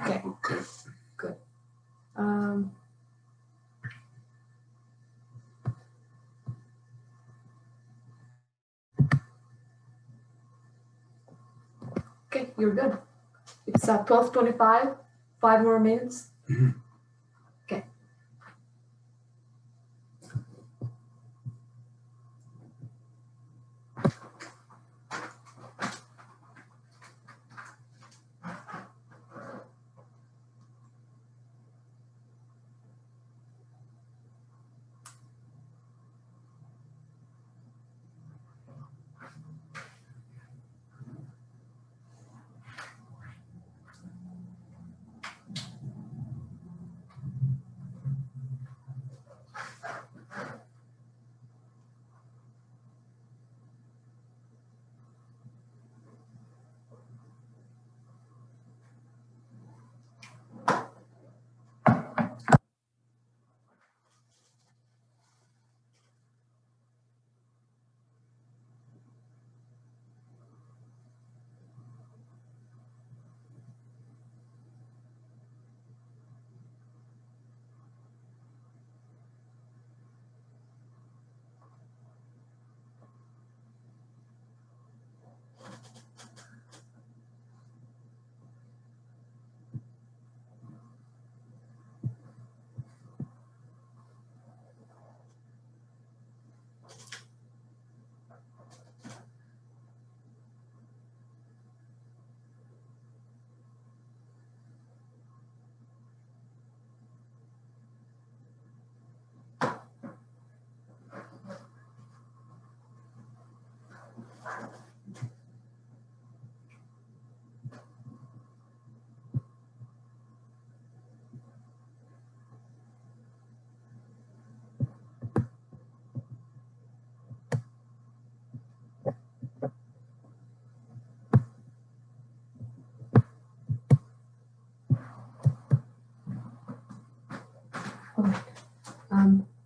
Okay. Okay. Good. Okay, you're good. It's 12:25. 5 more minutes. Mhm. Okay.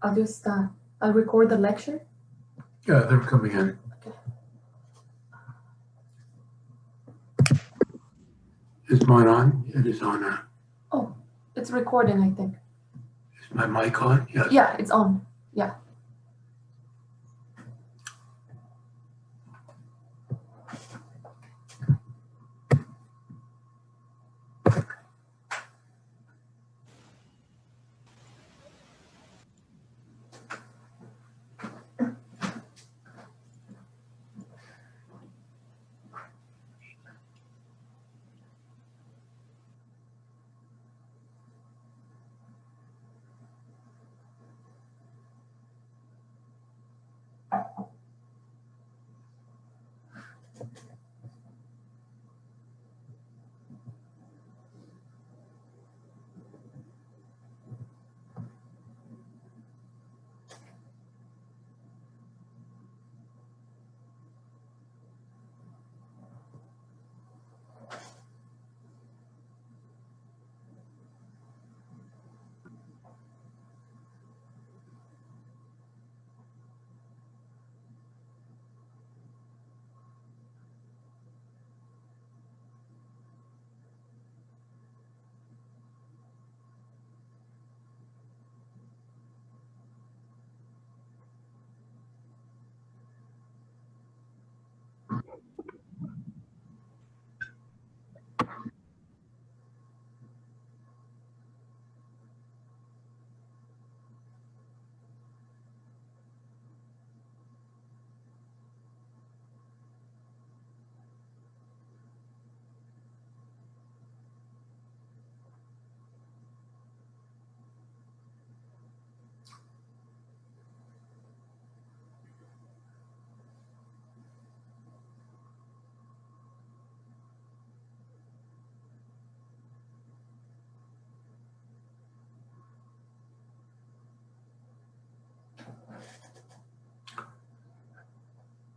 I'll just I'll record the lecture. Yeah, they're coming in. Okay. Is mine on? It is on. Oh, it's recording, I think. Is my mic on? Yes. Yeah, it's on. Yeah.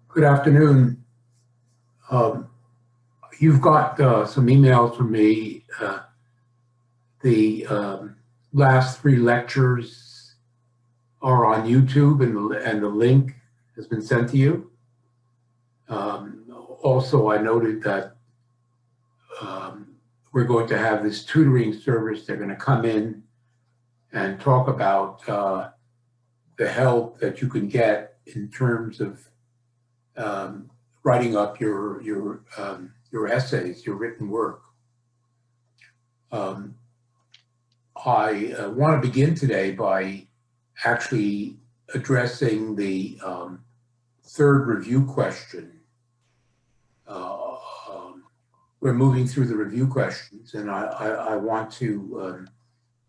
Good afternoon. You've got some emails from me. The last 3 lectures are on YouTube, and the link has been sent to you. Also, I noted that we're going to have this tutoring service. They're going to come in and talk about the help that you can get in terms of writing up your essays, your written work. I want to begin today by actually addressing the third review question. We're moving through the review questions, and I want to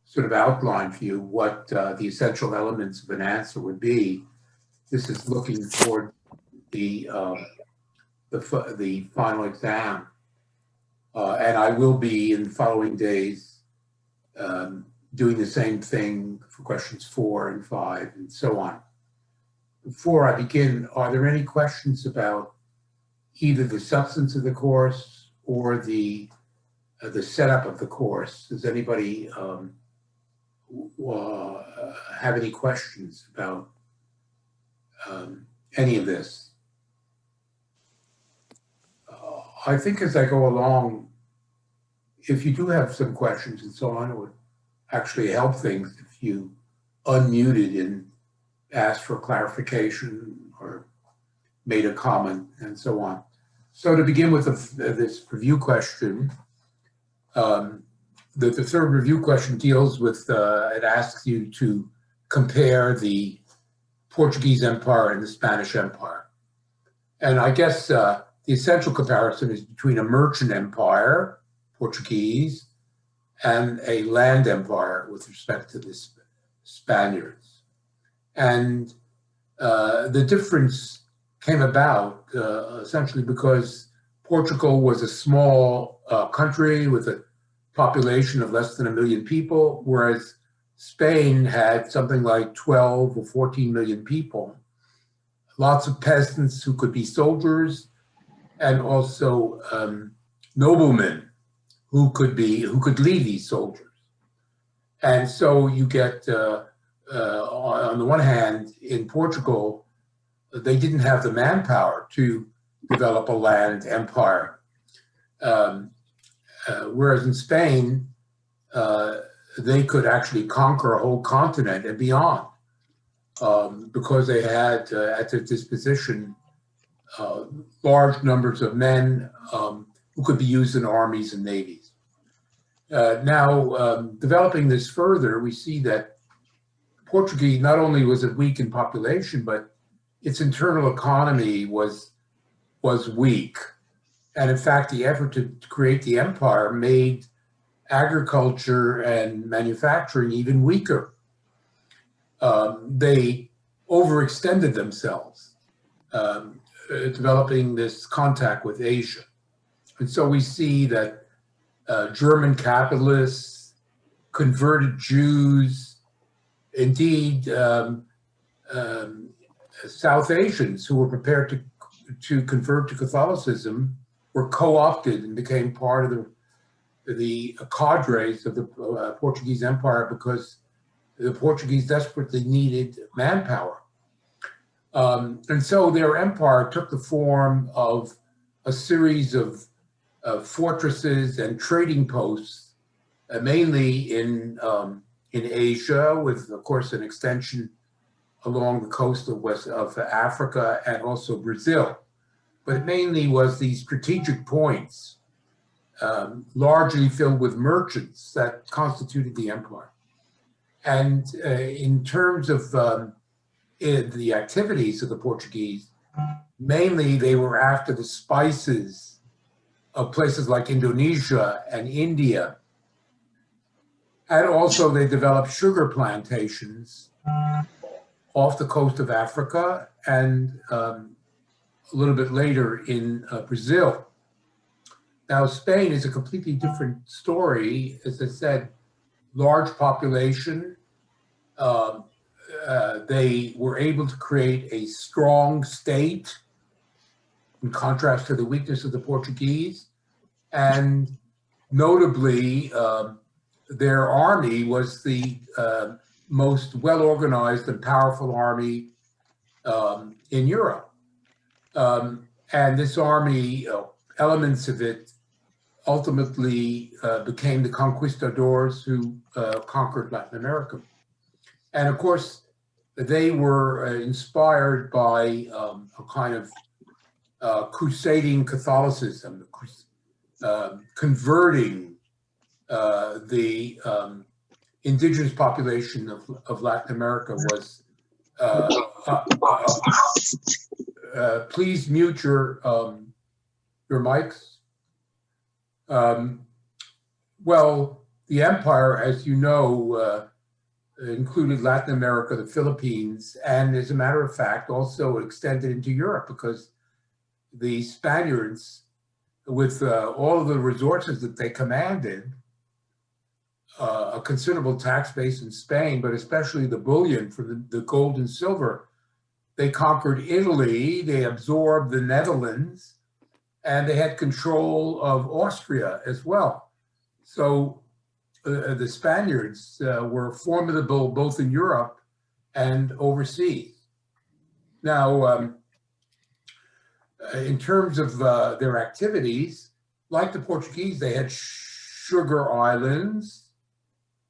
sort of outline for you what the essential elements of an answer would be. This is looking toward the final exam, and I will be in the following days doing the same thing for questions 4 and 5 and so on. Before I begin, are there any questions about either the substance of the course or the setup of the course? Does anybody have any questions about any of this? I think as I go along, if you do have some questions and so on, it would actually help things if you unmuted and asked for clarification or made a comment and so on. So to begin with this review question, the third review question deals with, it asks you to compare the Portuguese Empire and the Spanish Empire. And I guess the essential comparison is between a merchant empire, Portuguese, and a land empire with respect to the Spaniards. And the difference came about essentially because Portugal was a small country with a population of less than 1 million people, whereas Spain had something like 12 or 14 million people. Lots of peasants who could be soldiers, and also noblemen who could lead these soldiers. And so you get, on the one hand, in Portugal, they didn't have the manpower to develop a land empire. Whereas in Spain, they could actually conquer a whole continent and beyond, because they had at their disposition large numbers of men who could be used in armies and navies. Now, developing this further, we see that Portuguese not only was it weak in population, but its internal economy was weak. And in fact, the effort to create the empire made agriculture and manufacturing even weaker. They overextended themselves, developing this contact with Asia. And so we see that German capitalists, converted Jews, indeed South Asians who were prepared to convert to Catholicism were co-opted and became part of the cadres of the Portuguese Empire because the Portuguese desperately needed manpower. And so their empire took the form of a series of fortresses and trading posts, mainly in Asia, with, of course, an extension along the coast of Africa and also Brazil. But it mainly was these strategic points, largely filled with merchants, that constituted the empire. And in terms of the activities of the Portuguese, mainly they were after the spices of places like Indonesia and India. And also they developed sugar plantations off the coast of Africa and a little bit later in Brazil. Now, Spain is a completely different story. As I said, large population. They were able to create a strong state in contrast to the weakness of the Portuguese. And notably, their army was the most well-organized and powerful army in Europe. And this army, elements of it ultimately became the conquistadors who conquered Latin America. And of course, they were inspired by a kind of crusading Catholicism, converting the indigenous population of Latin America was, please mute your mics. Well, the empire, as you know, included Latin America, the Philippines, and as a matter of fact, also extended into Europe because the Spaniards, with all of the resources that they commanded, a considerable tax base in Spain, but especially the bullion for the gold and silver, they conquered Italy, they absorbed the Netherlands, and they had control of Austria as well. So the Spaniards were formidable both in Europe and overseas. Now, in terms of their activities, like the Portuguese, they had sugar islands,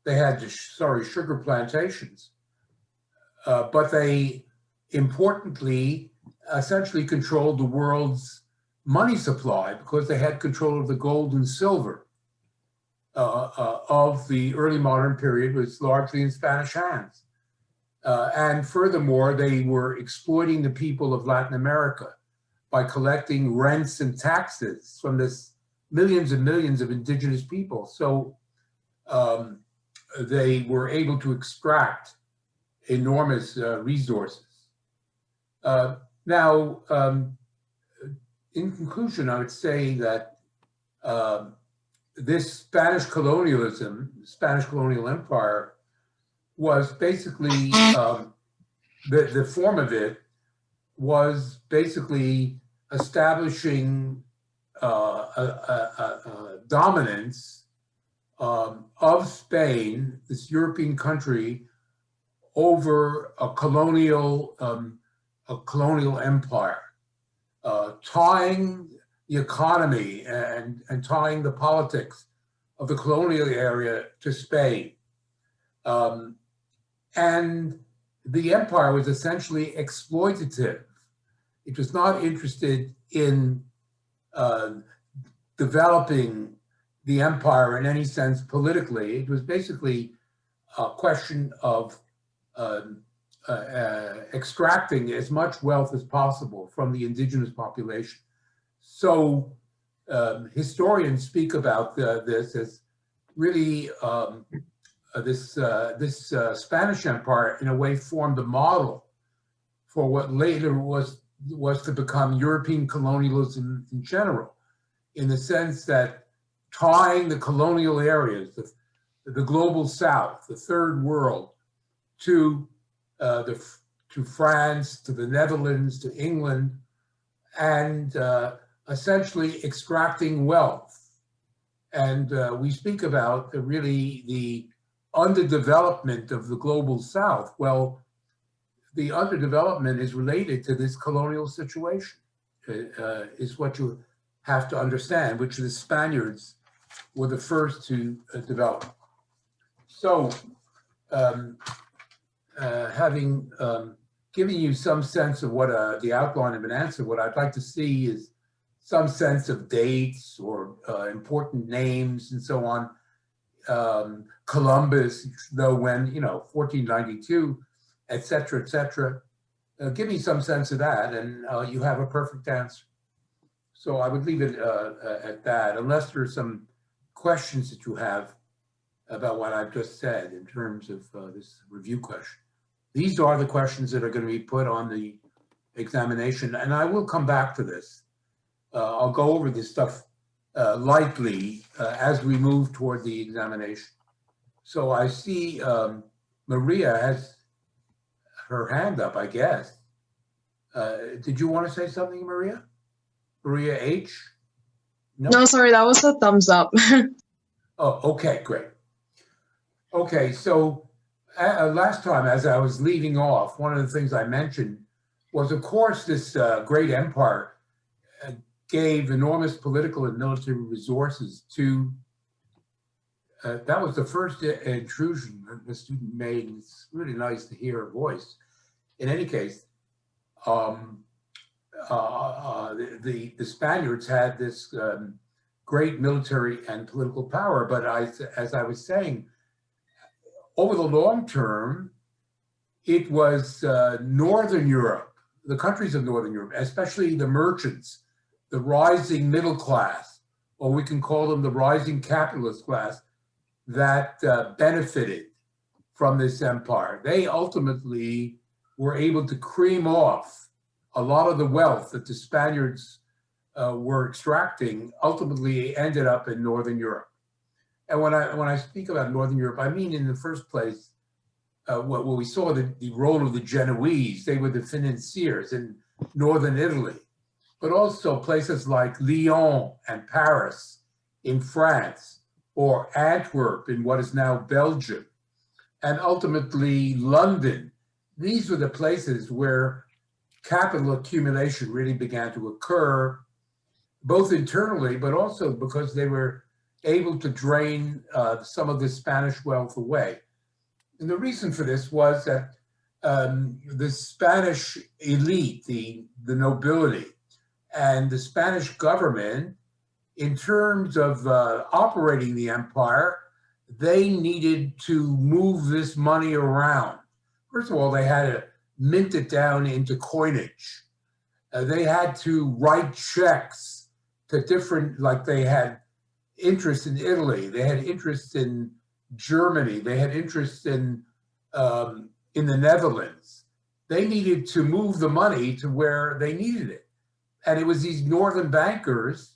they had, sugar plantations, but they importantly essentially controlled the world's money supply because they had control of the gold and silver of the early modern period, was largely in Spanish hands. And furthermore, they were exploiting the people of Latin America by collecting rents and taxes from this millions and millions of indigenous people. So they were able to extract enormous resources. Now, in conclusion, I would say that this Spanish colonialism, Spanish colonial empire, was basically, the form of it was basically establishing a dominance of Spain, this European country, over a colonial empire, tying the economy and tying the politics of the colonial area to Spain. And the empire was essentially exploitative. It was not interested in developing the empire in any sense politically. It was basically a question of extracting as much wealth as possible from the indigenous population. So historians speak about this as really this Spanish Empire in a way formed a model for what later was to become European colonialism in general, in the sense that tying the colonial areas, the global south, the third world, to France, to the Netherlands, to England, and essentially extracting wealth. And we speak about really the underdevelopment of the global south. Well, the underdevelopment is related to this colonial situation, is what you have to understand, which the Spaniards were the first to develop. So, having given you some sense of what the outline of an answer, what I'd like to see is some sense of dates or important names and so on. Columbus, though, when, 1492, et cetera, et cetera. Give me some sense of that, and you have a perfect answer. So I would leave it at that, unless there's some questions that you have about what I've just said in terms of this review question. These are the questions that are going to be put on the examination, and I will come back to this. I'll go over this stuff lightly as we move toward the examination. So I see Maria has her hand up, I guess. Did you want to say something, Maria? Maria H? No, sorry, that was a thumbs up. Oh, okay, great. Okay, so last time as I was leaving off, one of the things I mentioned was, of course, this great empire gave enormous political and military resources to, that was the first intrusion that the student made. It's really nice to hear her voice. In any case, the Spaniards had this great military and political power, but as I was saying, over the long term, it was Northern Europe, the countries of Northern Europe, especially the merchants, the rising middle class, or we can call them the rising capitalist class, that benefited from this empire. They ultimately were able to cream off a lot of the wealth that the Spaniards were extracting, ultimately ended up in Northern Europe. And when I speak about Northern Europe, I mean in the first place, what we saw the role of the Genoese. They were the financiers in Northern Italy, but also places like Lyon and Paris in France, or Antwerp in what is now Belgium, and ultimately London. These were the places where capital accumulation really began to occur, both internally, but also because they were able to drain some of the Spanish wealth away. And the reason for this was that the Spanish elite, the nobility, and the Spanish government, in terms of operating the empire, they needed to move this money around. First of all, they had to mint it down into coinage. They had to write checks to different, like they had interest in Italy, they had interest in Germany, they had interest in the Netherlands. They needed to move the money to where they needed it. And it was these northern bankers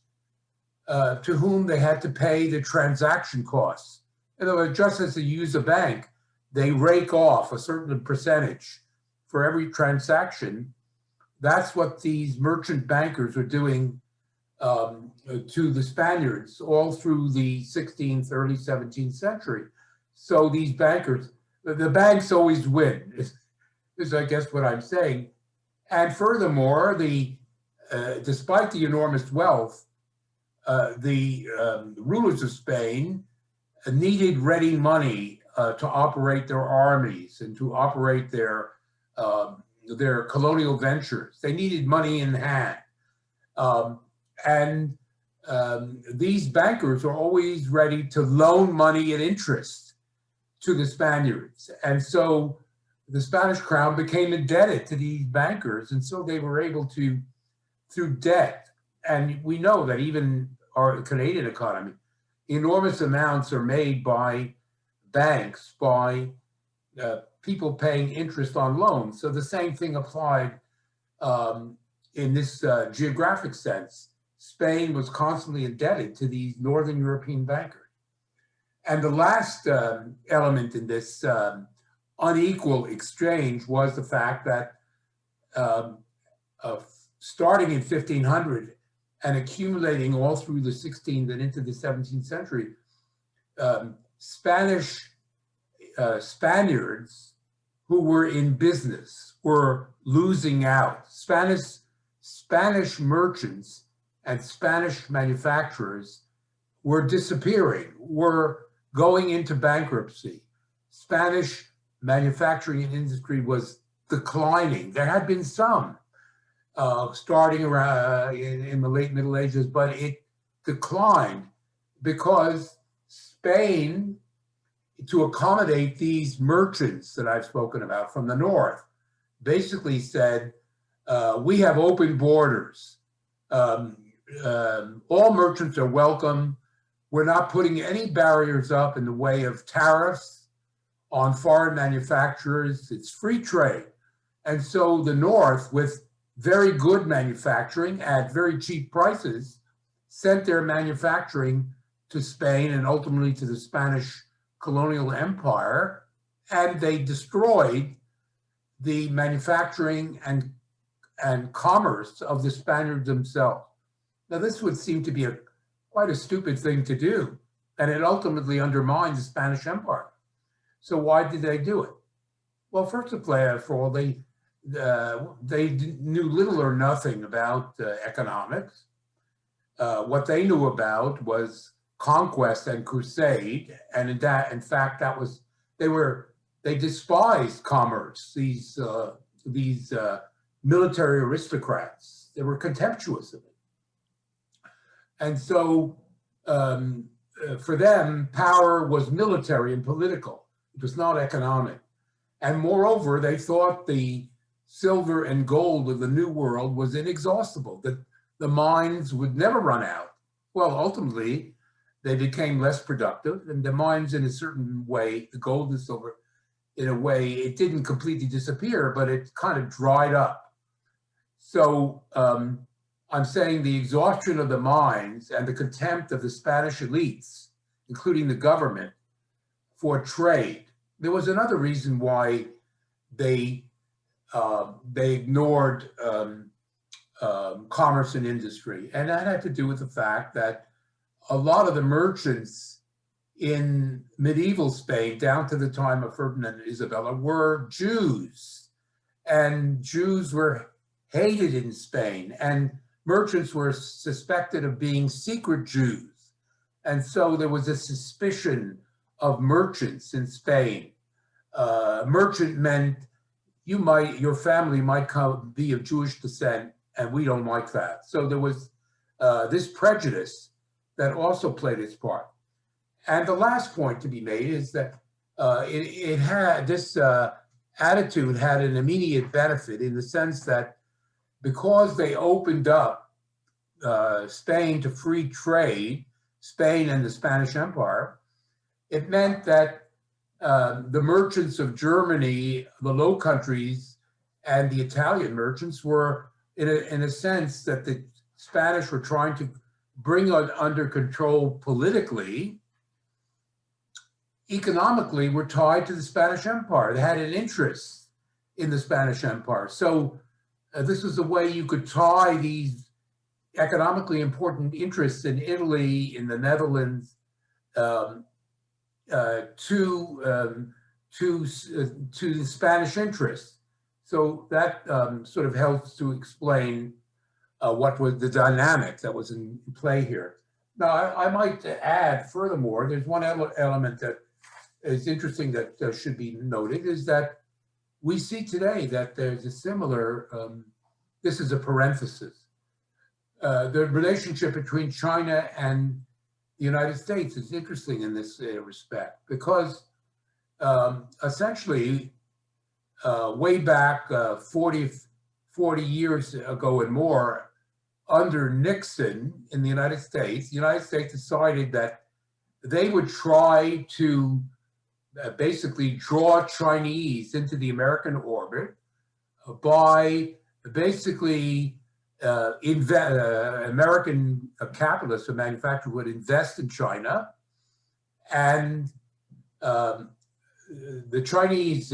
to whom they had to pay the transaction costs. In other words, just as you use a bank, they rake off a certain percentage for every transaction. That's what these merchant bankers are doing to the Spaniards all through the 16th, early 17th century. So these bankers, the banks always win, is I guess what I'm saying. And furthermore, despite the enormous wealth, the rulers of Spain needed ready money to operate their armies and to operate their colonial ventures. They needed money in hand. And these bankers are always ready to loan money at interest to the Spaniards. And so the Spanish crown became indebted to these bankers. And so they were able to, through debt, and we know that even our Canadian economy, enormous amounts are made by banks, by people paying interest on loans. So the same thing applied in this geographic sense. Spain was constantly indebted to these Northern European bankers. And the last element in this unequal exchange was the fact that starting in 1500 and accumulating all through the 16th and into the 17th century, Spaniards who were in business were losing out. Spanish merchants and Spanish manufacturers were disappearing, were going into bankruptcy. Spanish manufacturing industry was declining. There had been some starting around in the late Middle Ages, but it declined because Spain, to accommodate these merchants that I've spoken about from the north, basically said, we have open borders. All merchants are welcome. We're not putting any barriers up in the way of tariffs on foreign manufacturers. It's free trade. And so the North, with very good manufacturing at very cheap prices, sent their manufacturing to Spain and ultimately to the Spanish colonial empire, and they destroyed the manufacturing and commerce of the Spaniards themselves. Now, this would seem to be quite a stupid thing to do, and it ultimately undermined the Spanish Empire. So why did they do it? Well, first of all, they knew little or nothing about economics. what they knew about was conquest and crusade, and in fact, that was they despised commerce. These military aristocrats, they were contemptuous of it, and so for them, power was military and political. It was not economic, and moreover, they thought the silver and gold of the New World was inexhaustible, that the mines would never run out. Well, ultimately, they became less productive, and the mines, in a certain way, the gold and silver, in a way, it didn't completely disappear, but it kind of dried up. So I'm saying the exhaustion of the mines and the contempt of the Spanish elites, including the government, for trade. There was another reason why they ignored commerce and industry, and that had to do with the fact that a lot of the merchants in medieval Spain, down to the time of Ferdinand and Isabella, were Jews, and Jews were hated in Spain, and merchants were suspected of being secret Jews, and so there was a suspicion of merchants in Spain. Merchant meant your family might be of Jewish descent, and we don't like that. So there was this prejudice that also played its part. And the last point to be made is that it had this attitude had an immediate benefit in the sense that because they opened up Spain to free trade, Spain and the Spanish Empire, it meant that the merchants of Germany, the Low Countries, and the Italian merchants were, in a sense, that the Spanish were trying to bring under control politically, economically, were tied to the Spanish Empire. They had an interest in the Spanish Empire. So this was a way you could tie these economically important interests in Italy, in the Netherlands, to the Spanish interests. So that sort of helps to explain what was the dynamic that was in play here. Now, I might add, furthermore, there's one element that is interesting that should be noted, is that we see today that there's a similar, this is a parenthesis, the relationship between China and the United States is interesting in this respect, because essentially, way back 40 years ago and more, under Nixon in the United States decided that they would try to basically draw Chinese into the American orbit by basically American capitalists or manufacturers would invest in China, and the Chinese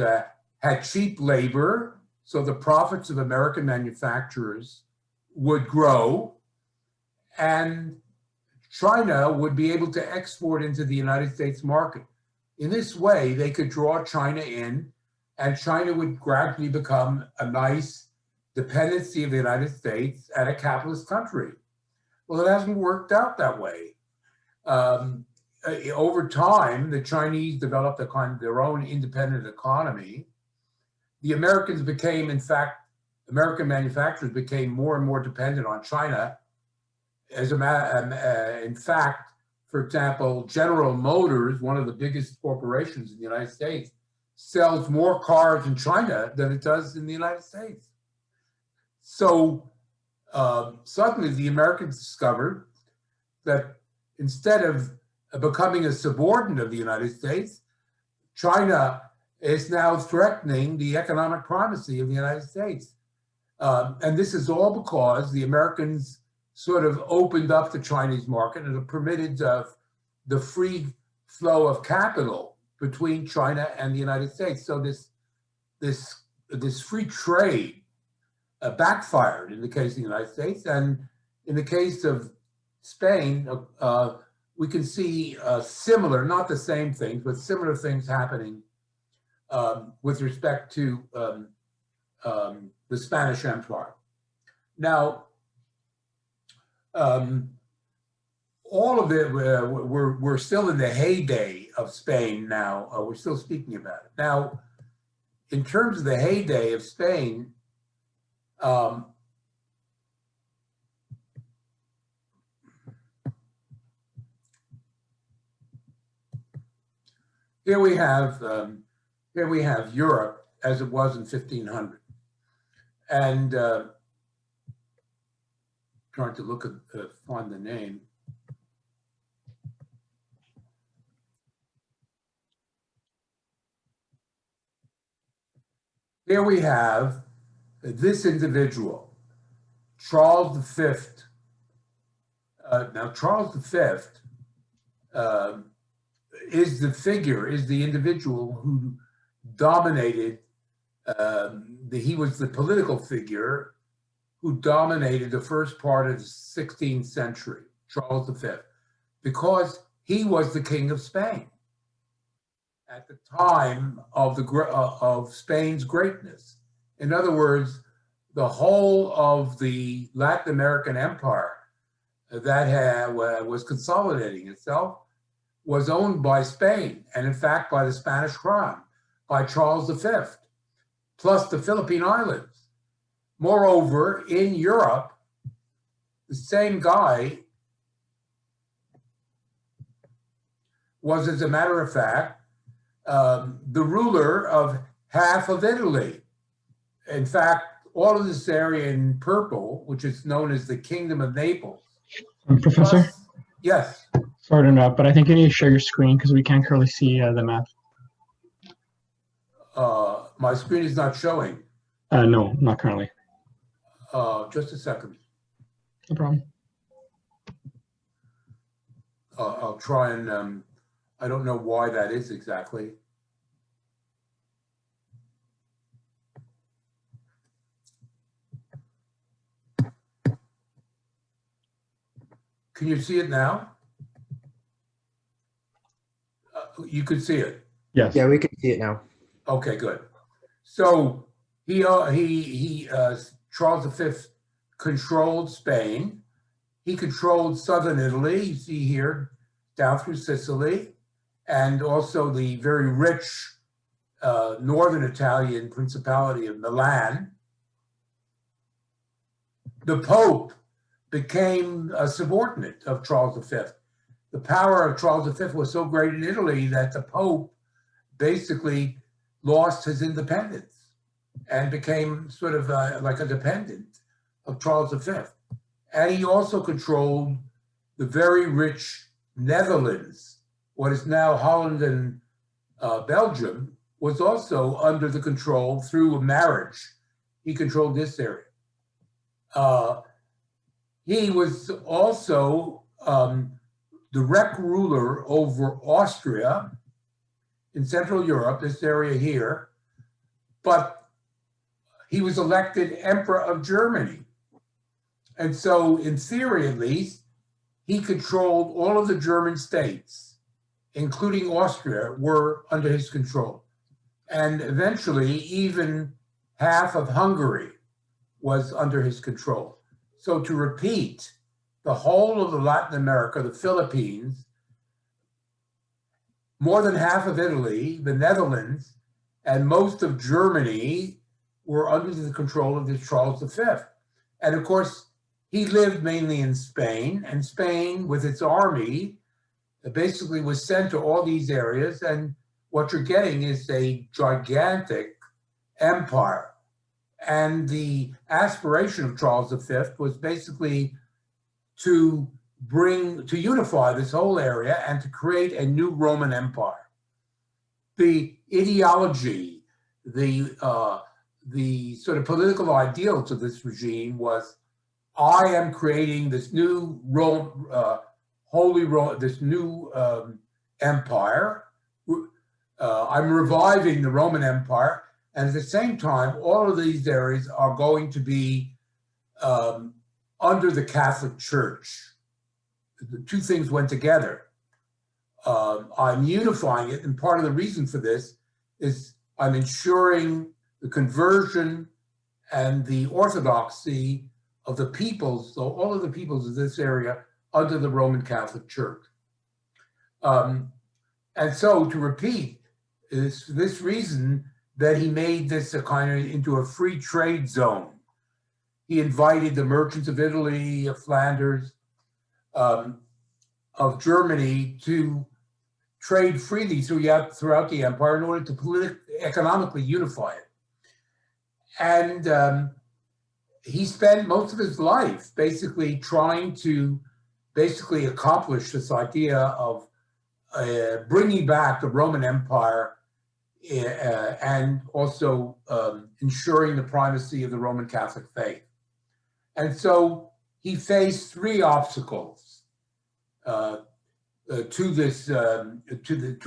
had cheap labor, so the profits of American manufacturers would grow, and China would be able to export into the United States market. In this way, they could draw China in, and China would gradually become a nice dependency of the United States and a capitalist country. Well, it hasn't worked out that way. Over time, the Chinese developed a kind of their own independent economy. The Americans became, in fact, American manufacturers became more and more dependent on China. In fact, for example, General Motors, one of the biggest corporations in the United States, sells more cars in China than it does in the United States. So suddenly the Americans discovered that instead of becoming a subordinate of the United States, China is now threatening the economic primacy of the United States. And this is all because the Americans sort of opened up the Chinese market and have permitted the free flow of capital between China and the United States. So this free trade backfired in the case of the United States, and in the case of Spain, we can see similar, not the same things, but similar things happening with respect to the Spanish Empire. Now, all of it, we're still in the heyday of Spain now. We're still speaking about it. Now, in terms of the heyday of Spain, here we have Europe as it was in 1500, and trying to look at find the name. Here we have this individual, Charles V. Now, Charles V is the individual who dominated, he was the political figure who dominated the first part of the 16th century, Charles V, because he was the king of Spain at the time of Spain's greatness. In other words, the whole of the Latin American empire that was consolidating itself was owned by Spain, and in fact by the Spanish crown, by Charles V, plus the Philippine Islands. Moreover, in Europe, the same guy was, as a matter of fact, the ruler of half of Italy. In fact, all of this area in purple, which is known as the Kingdom of Naples. Professor? Plus, yes. Sorry to interrupt, but I think you need to share your screen because we can't currently see the map. My screen is not showing. No, not currently. Just a second. No problem. I'll try and, I don't know why that is exactly. Can you see it now? You could see it. Yes. Yeah, we can see it now. Okay, good. So Charles V controlled Spain. He controlled southern Italy, you see here, down through Sicily, and also the very rich northern Italian Principality of Milan. The Pope became a subordinate of Charles V. The power of Charles V was so great in Italy that the Pope basically lost his independence and became sort of like a dependent of Charles V. And he also controlled the very rich Netherlands. What is now Holland and Belgium was also under the control through a marriage. He controlled this area. He was also direct ruler over Austria in Central Europe, this area here, but he was elected Emperor of Germany. And so, in theory at least, he controlled all of the German states, including Austria, were under his control. And eventually, even half of Hungary was under his control. So to repeat, the whole of the Latin America, the Philippines, more than half of Italy, the Netherlands, and most of Germany were under the control of this Charles V. And of course, he lived mainly in Spain, and Spain, with its army, basically was sent to all these areas, and what you're getting is a gigantic empire. And the aspiration of Charles V was basically to unify this whole area and to create a new Roman Empire. The ideology, the sort of political ideals of this regime was, I am creating this new this new empire. I'm reviving the Roman Empire. And at the same time, all of these areas are going to be under the Catholic Church. The two things went together. I'm unifying it, and part of the reason for this is I'm ensuring the conversion and the orthodoxy of the peoples, so all of the peoples of this area under the Roman Catholic Church. And so, to repeat, this reason that he made this a kind of into a free trade zone. He invited the merchants of Italy, of Flanders, of Germany to trade freely throughout the empire in order to economically unify it. And he spent most of his life basically trying to accomplish this idea of bringing back the Roman Empire and also ensuring the primacy of the Roman Catholic faith. And so he faced three obstacles to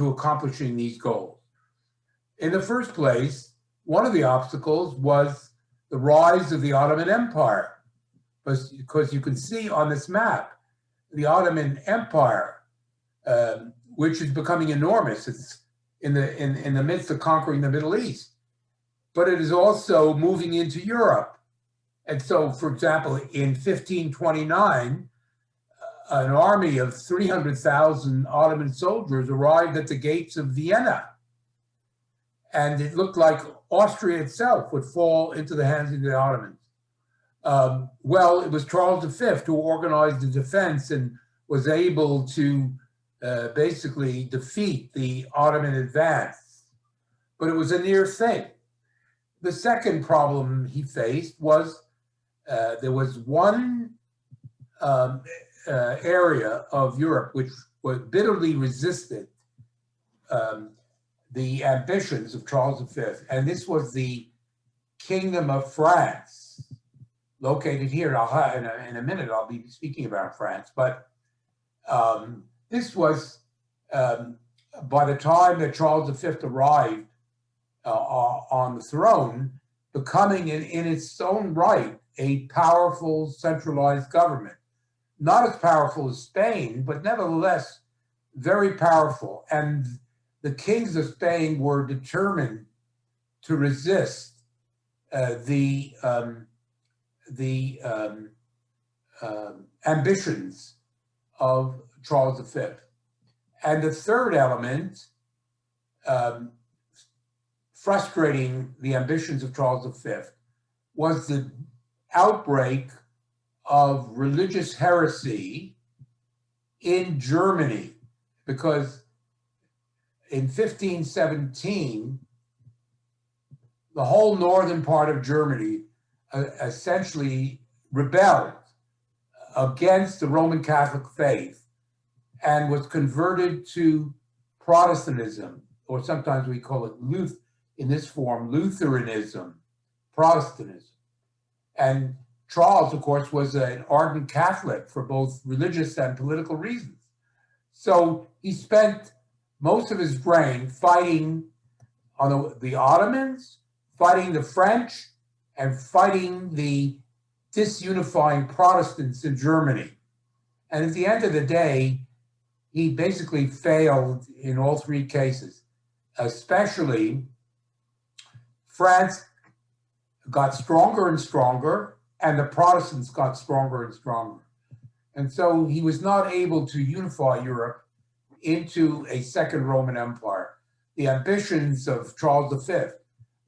accomplishing these goals. In the first place, one of the obstacles was the rise of the Ottoman Empire, because you can see on this map the Ottoman Empire, which is becoming enormous. It's in the midst of conquering the Middle East, but it is also moving into Europe. And so, for example, in 1529, an army of 300,000 Ottoman soldiers arrived at the gates of Vienna. And it looked like Austria itself would fall into the hands of the Ottomans. Well, it was Charles V who organized the defense and was able to basically defeat the Ottoman advance. But it was a near thing. The second problem he faced was there was one area of Europe which bitterly resisted the ambitions of Charles V, and this was the Kingdom of France, located here. In a minute, I'll be speaking about France, but this was, by the time that Charles V arrived on the throne, becoming in its own right a powerful centralized government. Not as powerful as Spain, but nevertheless very powerful. And the kings of Spain were determined to resist the ambitions of Charles V. And the third element, frustrating the ambitions of Charles V, was the outbreak of religious heresy in Germany, because in 1517, the whole northern part of Germany essentially rebelled against the Roman Catholic faith and was converted to Protestantism, or sometimes we call it in this form, Lutheranism, Protestantism. And Charles, of course, was an ardent Catholic for both religious and political reasons. So he spent most of his reign fighting on the Ottomans, fighting the French, and fighting the disunifying Protestants in Germany. And at the end of the day, he basically failed in all three cases. Especially, France got stronger and stronger, and the Protestants got stronger and stronger. And so he was not able to unify Europe into a second Roman Empire. The ambitions of Charles V,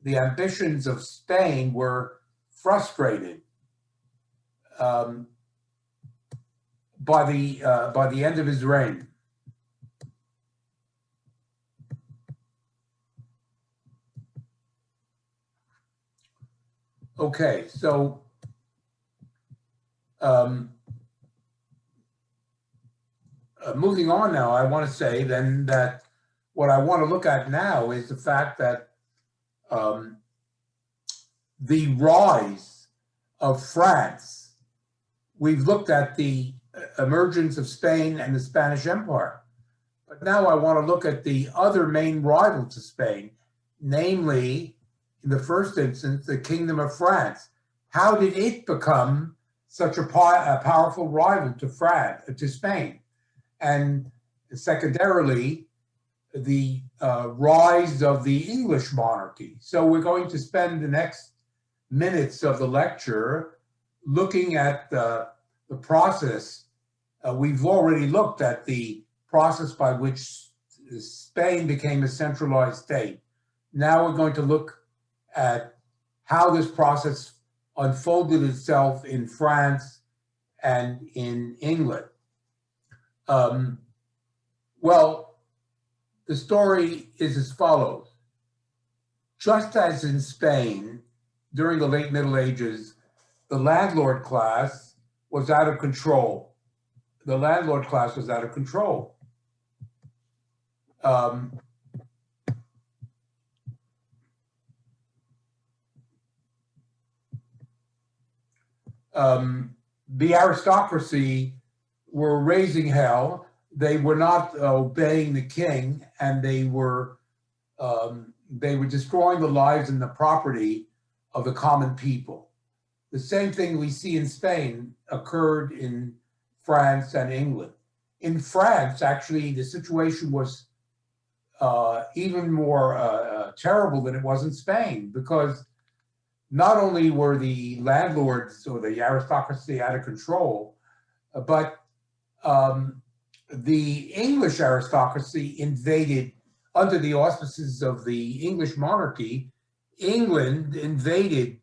the ambitions of Spain were frustrated by the end of his reign. Okay, so moving on now, I want to say then that what I want to look at now is the fact that the rise of France, we've looked at the emergence of Spain and the Spanish Empire, but now I want to look at the other main rival to Spain, namely, in the first instance, the Kingdom of France. How did it become such a powerful rival to Spain? And secondarily, the rise of the English monarchy. So we're going to spend the next minutes of the lecture looking at the process We've already looked at the process by which Spain became a centralized state. Now we're going to look at how this process unfolded itself in France and in England. Well, the story is as follows. Just as in Spain, during the late Middle Ages, the landlord class was out of control. The landlord class was out of control. The aristocracy were raising hell. They were not obeying the king, and they were destroying the lives and the property of the common people. The same thing we see in Spain occurred in France and England. In France, actually, the situation was even more terrible than it was in Spain, because not only were the landlords or the aristocracy out of control, but the English aristocracy invaded, under the auspices of the English monarchy. England invaded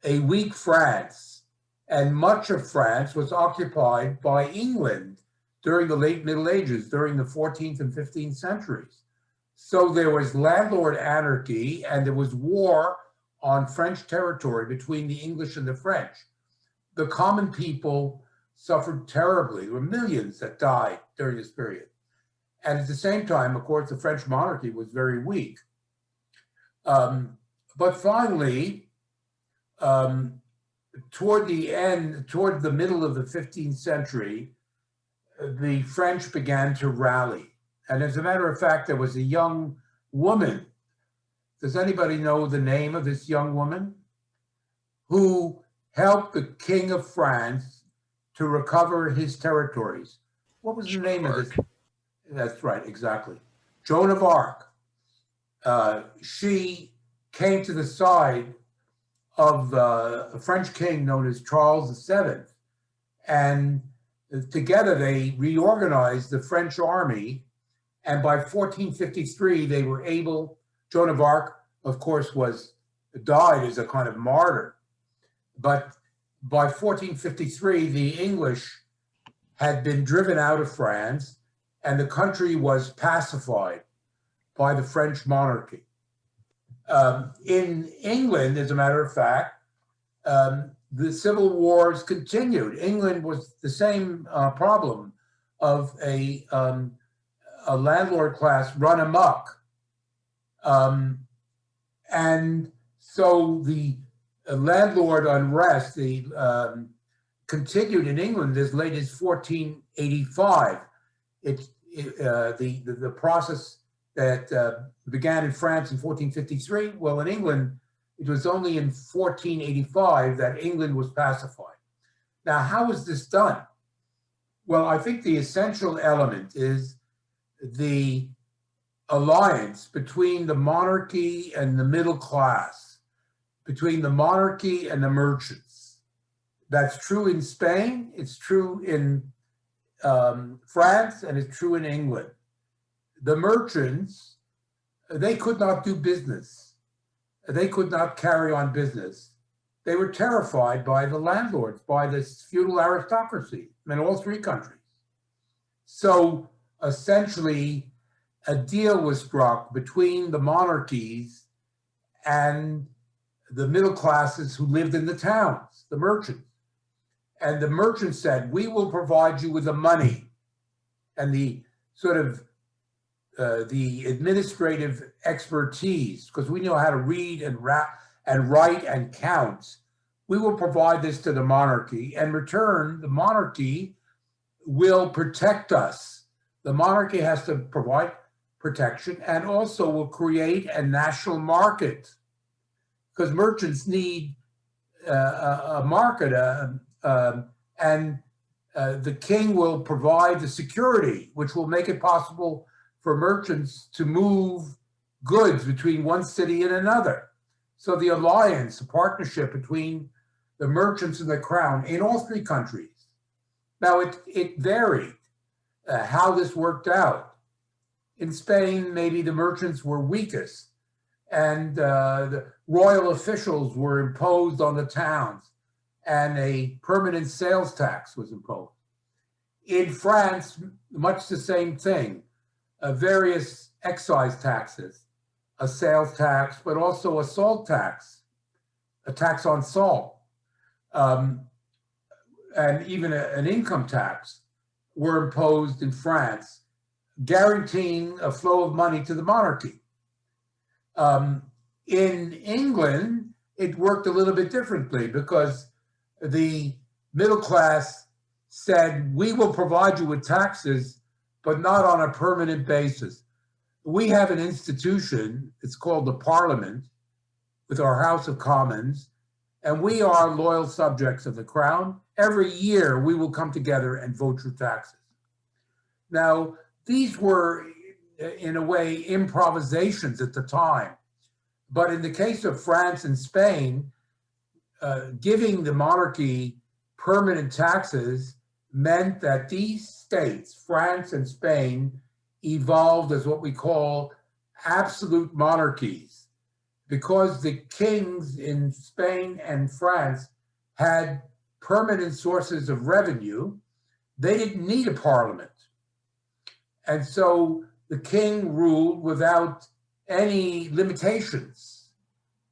a weak France, and much of France was occupied by England during the late Middle Ages, during the 14th and 15th centuries. So there was landlord anarchy, and there was war on French territory between the English and the French. The common people suffered terribly. There were millions that died during this period. And at the same time, of course, the French monarchy was very weak. But finally, toward the middle of the 15th century, the French began to rally. And as a matter of fact, there was a young woman. Does anybody know the name of this young woman? Who helped the King of France to recover his territories. What was the name of this? That's right, exactly. Joan of Arc. She came to the side of a French king known as Charles VII. And together they reorganized the French army. And by 1453, they were able, Joan of Arc, of course, died as a kind of martyr. But by 1453, the English had been driven out of France, and the country was pacified by the French monarchy. In England, as a matter of fact, the civil wars continued. England was the same problem of a landlord class run amok. And so the landlord unrest continued in England as late as 1485. The process that began in France in 1453, well, in England, it was only in 1485 that England was pacified. Now, how was this done? Well, I think the essential element is the alliance between the monarchy and the middle class, between the monarchy and the merchants. That's true in Spain, it's true in France, and it's true in England. The merchants, they could not do business. They could not carry on business. They were terrified by the landlords, by this feudal aristocracy in all three countries. So essentially, a deal was struck between the monarchies and the middle classes who lived in the towns, the merchants. And the merchants said, we will provide you with the money and the sort of the administrative expertise, because we know how to read and write and count. We will provide this to the monarchy. In return, the monarchy will protect us. The monarchy has to provide protection and also will create a national market, because merchants need a market, and the king will provide the security, which will make it possible for merchants to move goods between one city and another. So the alliance, the partnership between the merchants and the crown in all three countries Now, it varied how this worked out. In Spain, maybe the merchants were weakest, and the royal officials were imposed on the towns, and a permanent sales tax was imposed. In France, much the same thing, various excise taxes, a sales tax, but also a salt tax, a tax on salt, and even an income tax were imposed in France, guaranteeing a flow of money to the monarchy. In England, it worked a little bit differently because the middle class said, we will provide you with taxes, but not on a permanent basis. We have an institution, it's called the Parliament, with our House of Commons, and we are loyal subjects of the Crown. Every year, we will come together and vote your taxes. Now, these were, in a way, improvisations at the time. But in the case of France and Spain, giving the monarchy permanent taxes meant that these states, France and Spain, evolved as what we call absolute monarchies, because the kings in Spain and France had permanent sources of revenue. They didn't need a parliament. And so the king ruled without any limitations,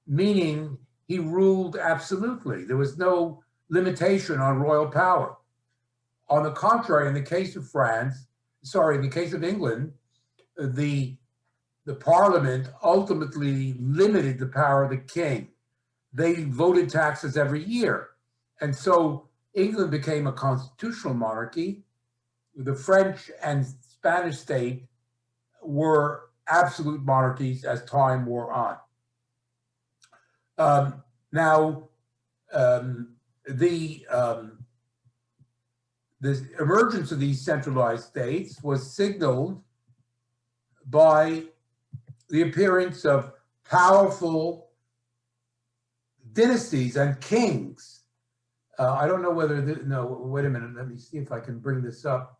meaning he ruled absolutely. There was no limitation on royal power. On the contrary, in the case of in the case of England, the parliament ultimately limited the power of the king. They voted taxes every year. And so England became a constitutional monarchy. The French and Spanish state were absolute monarchies as time wore on. The emergence of these centralized states was signaled by the appearance of powerful dynasties and kings. I don't know whether, no, wait a minute, let me see if I can bring this up.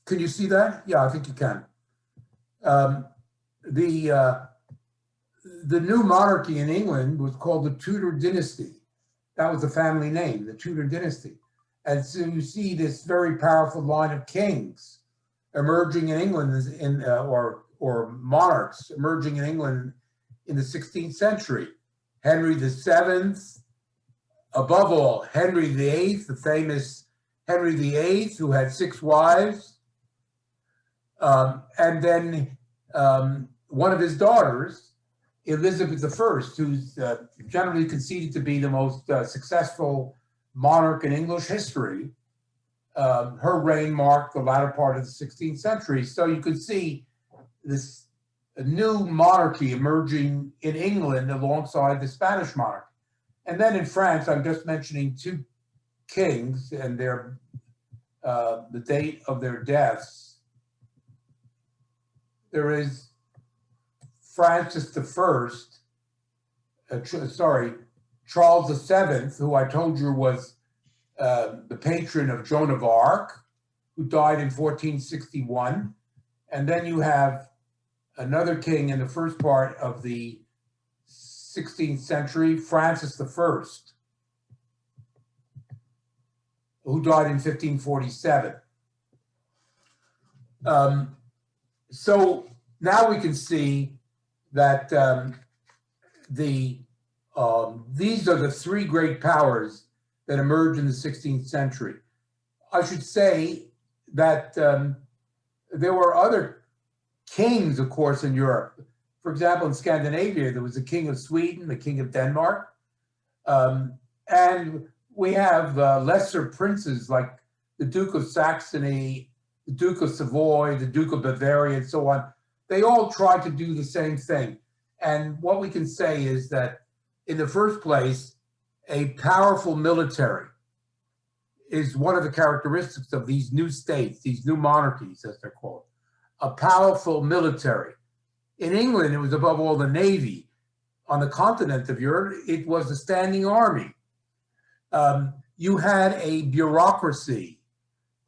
Can you see that? Yeah, I think you can. The new monarchy in England was called the Tudor dynasty. That was the family name, the Tudor dynasty. And so you see this very powerful line of kings emerging in England, or monarchs emerging in England in the 16th century. Henry VII, above all, Henry VIII, the famous Henry VIII, who had 6 wives. And then one of his daughters, Elizabeth I, who's generally conceded to be the most successful monarch in English history. Her reign marked the latter part of the 16th century. So you could see this new monarchy emerging in England alongside the Spanish monarchy. And then in France, I'm just mentioning 2 kings and their the date of their deaths. There is Francis I, Charles VII, who I told you was the patron of Joan of Arc, who died in 1461. And then you have another king in the first part of the 16th century, Francis I, who died in 1547. So now we can see that these are the 3 great powers that emerged in the 16th century. I should say that there were other kings, of course, in Europe. For example, in Scandinavia, there was the king of Sweden, the king of Denmark. And we have lesser princes like the Duke of Saxony, the Duke of Savoy, the Duke of Bavaria, and so on. They all tried to do the same thing. And what we can say is that, in the first place, a powerful military is one of the characteristics of these new states, these new monarchies, as they're called, a powerful military. In England, it was above all the navy. On the continent of Europe, it was the standing army. You had a bureaucracy.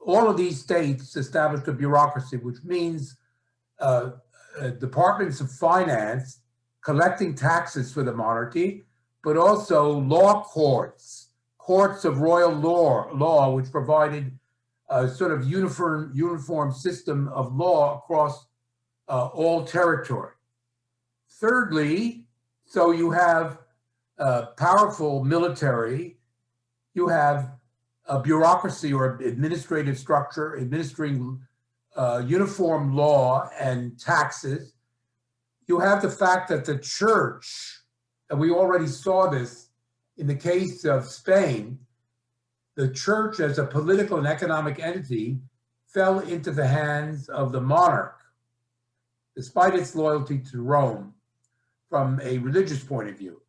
All of these states established a bureaucracy, which means departments of finance collecting taxes for the monarchy, but also law courts, courts of royal law, which provided a sort of uniform system of law across all territory. Thirdly, so you have a powerful military, you have a bureaucracy or administrative structure administering uniform law and taxes. You have the fact that the church, and we already saw this in the case of Spain, the church as a political and economic entity fell into the hands of the monarch, despite its loyalty to Rome from a religious point of view.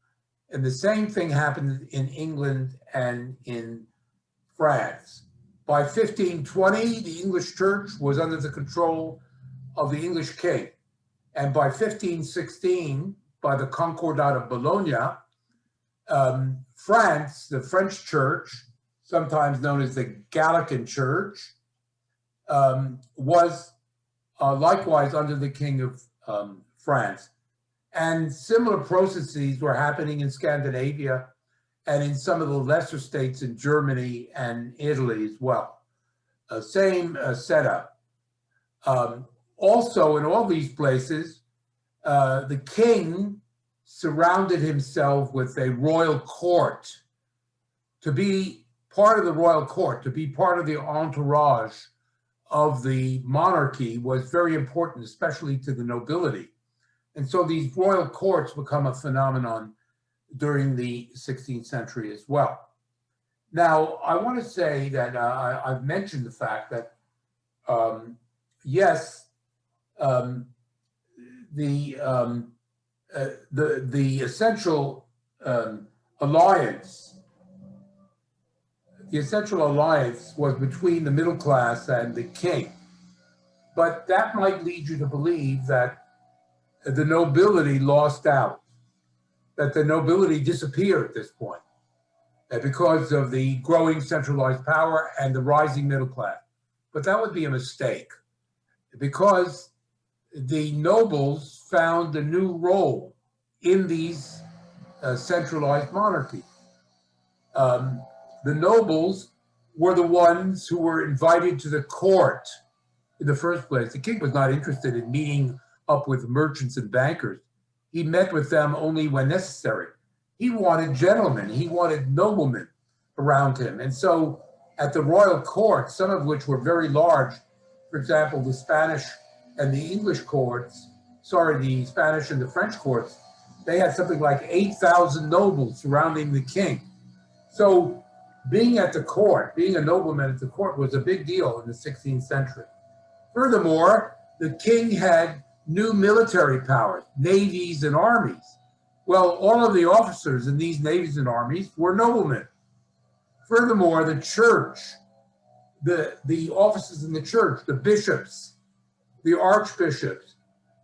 And the same thing happened in England and in France. By 1520, the English church was under the control of the English king. And by 1516, by the Concordat of Bologna, France, the French church, sometimes known as the Gallican Church, was likewise under the King of France. And similar processes were happening in Scandinavia and in some of the lesser states in Germany and Italy as well. Same setup. Also, in all these places, the king surrounded himself with a royal court. To be part of the royal court, to be part of the entourage of the monarchy was very important, especially to the nobility. And so these royal courts become a phenomenon during the 16th century as well. Now, I want to say that I've mentioned the fact that, yes, the essential alliance, was between the middle class and the king. But that might lead you to believe that the nobility lost out, that the nobility disappeared at this point because of the growing centralized power and the rising middle class. But that would be a mistake, because the nobles found a new role in these centralized monarchies. The nobles were the ones who were invited to the court in the first place. The king was not interested in meeting up with merchants and bankers. He met with them only when necessary. He wanted gentlemen, he wanted noblemen around him. And so at the royal court, some of which were very large, for example, the Spanish and the English courts, the Spanish and the French courts, they had something like 8,000 nobles surrounding the king. So being at the court, being a nobleman at the court was a big deal in the 16th century. Furthermore, the king had new military powers, navies and armies. Well, all of the officers in these navies and armies were noblemen. Furthermore, the church, the officers in the church, the bishops, the archbishops,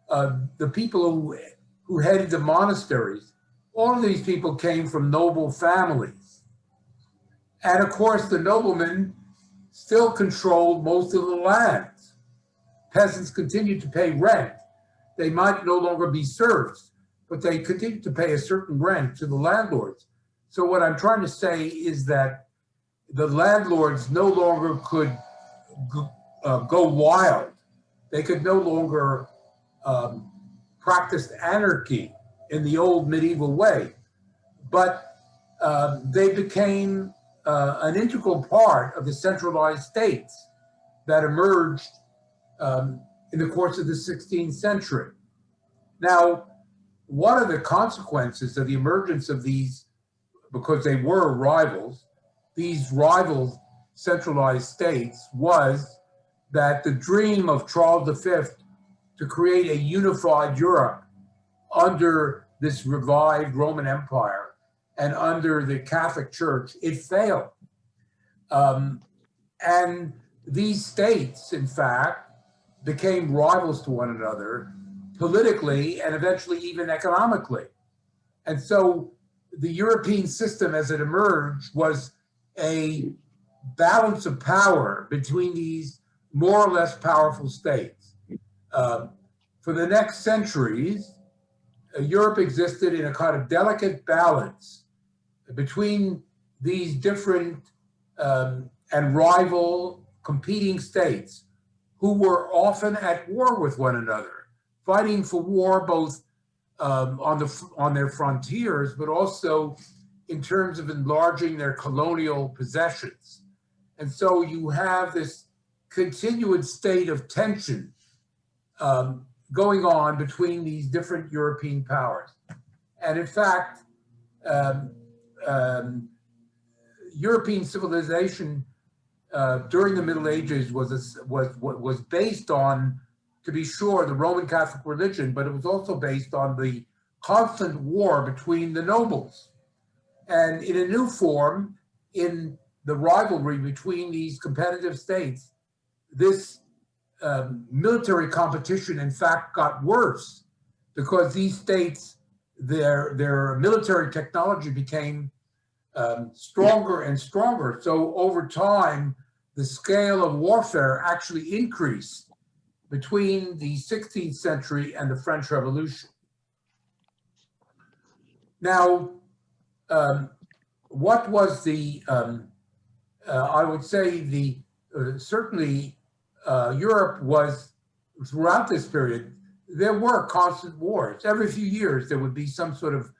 the people who headed the monasteries, all of these people came from noble families. And of course, the noblemen still controlled most of the lands. Peasants continued to pay rent. They might no longer be serfs, but they continued to pay a certain rent to the landlords. So what I'm trying to say is that the landlords no longer could go wild. They could no longer practice anarchy in the old medieval way, but they became an integral part of the centralized states that emerged in the course of the 16th century. Now, one of the consequences of the emergence of these, because they were rivals, these rival centralized states, was that the dream of Charles V to create a unified Europe under this revived Roman Empire and under the Catholic Church, it failed. And these states, in fact, became rivals to one another politically and eventually even economically. And so the European system as it emerged was a balance of power between these more or less powerful states. For the next centuries, Europe existed in a kind of delicate balance between these different and rival competing states who were often at war with one another, fighting for war both on their frontiers, but also in terms of enlarging their colonial possessions. And so you have this continued state of tension going on between these different European powers. And in fact, European civilization during the Middle Ages was based on, to be sure, the Roman Catholic religion, but it was also based on the constant war between the nobles. And in a new form, in the rivalry between these competitive states, this military competition, in fact, got worse because these states, their military technology became stronger and stronger. So over time, the scale of warfare actually increased between the 16th century and the French Revolution. Now, what was the, I would say certainly Europe was, throughout this period, there were constant wars. Every few years, there would be some sort of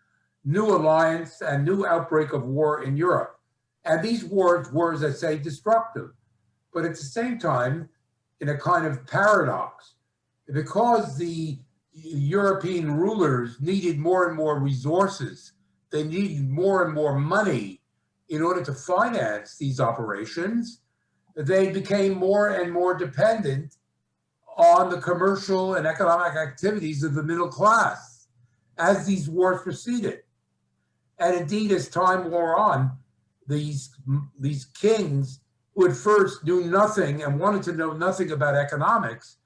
new alliance and new outbreak of war in Europe. And these wars were, as I say, destructive. But at the same time, in a kind of paradox, because the European rulers needed more and more resources, they needed more and more money in order to finance these operations, they became more and more dependent on the commercial and economic activities of the middle class as these wars proceeded. And indeed, as time wore on, these kings who at first knew nothing and wanted to know nothing about economics,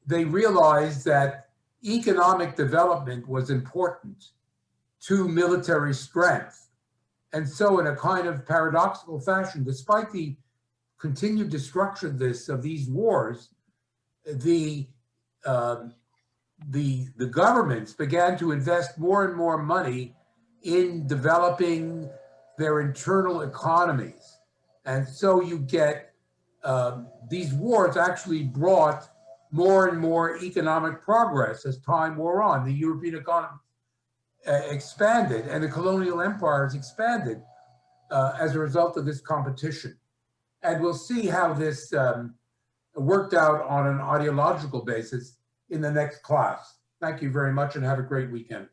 they realized that economic development was important to military strength. And so in a kind of paradoxical fashion, despite the continued destruction of these wars, the governments began to invest more and more money in developing their internal economies. And so you get, these wars actually brought more and more economic progress as time wore on. The European economy expanded and the colonial empires expanded as a result of this competition. And we'll see how this worked out on an ideological basis in the next class. Thank you very much and have a great weekend.